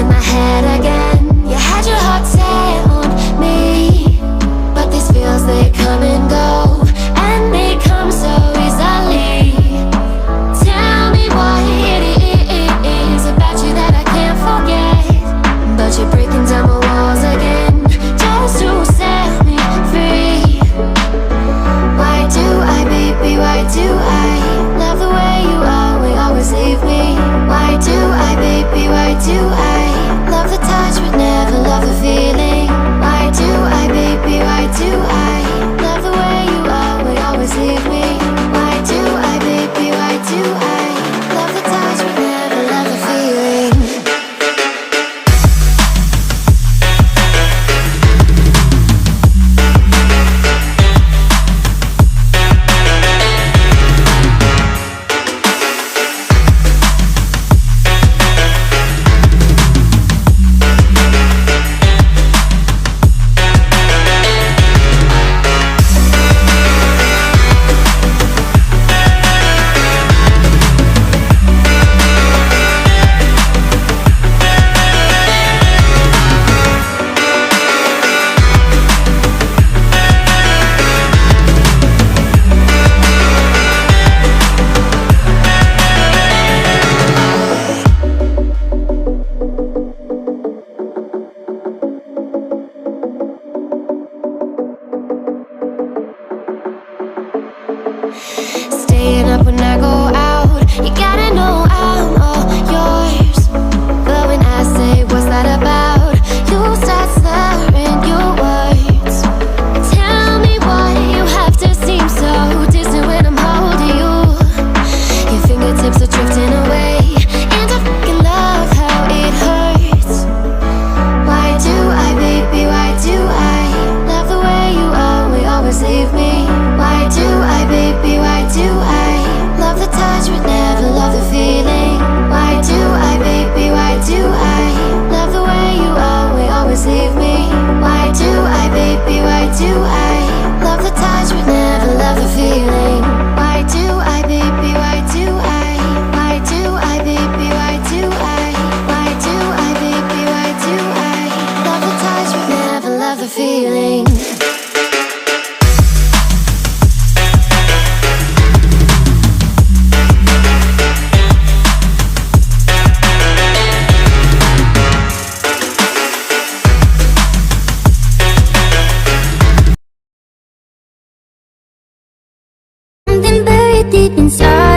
in my head again. You had your heart set on me, but these feels, they come and go, and they come so easily. Tell me what it is about you that I can't forget, but you're breaking down my walls again, just to set me free. Why do I, baby, why do I love the way you always leave me? Why do I, baby, why do I love the touch but never love the feeling? Why do I, baby, why do I love the way you always leave me? Why do I, baby, why do I love the touch but never love the feeling? Staying up when I go out, you gotta know I'm all yours. But when I say what's that about, you start slurring your words. Tell me why you have to seem so distant when I'm holding you. Your fingertips are drifting away, and I fucking love how it hurts. Why do I, baby, why do I love the way you always leave me? Why do I, baby, why do I love the touch but never love the feeling? Why do I, baby, why do I love the way you always leave me? Why do I, baby, why do I love the touch but never love the feeling? Why do I, baby, why do I? Why do I, baby, why do I? Why do I, baby, why do I love the touch but never love the feeling? Something buried deep inside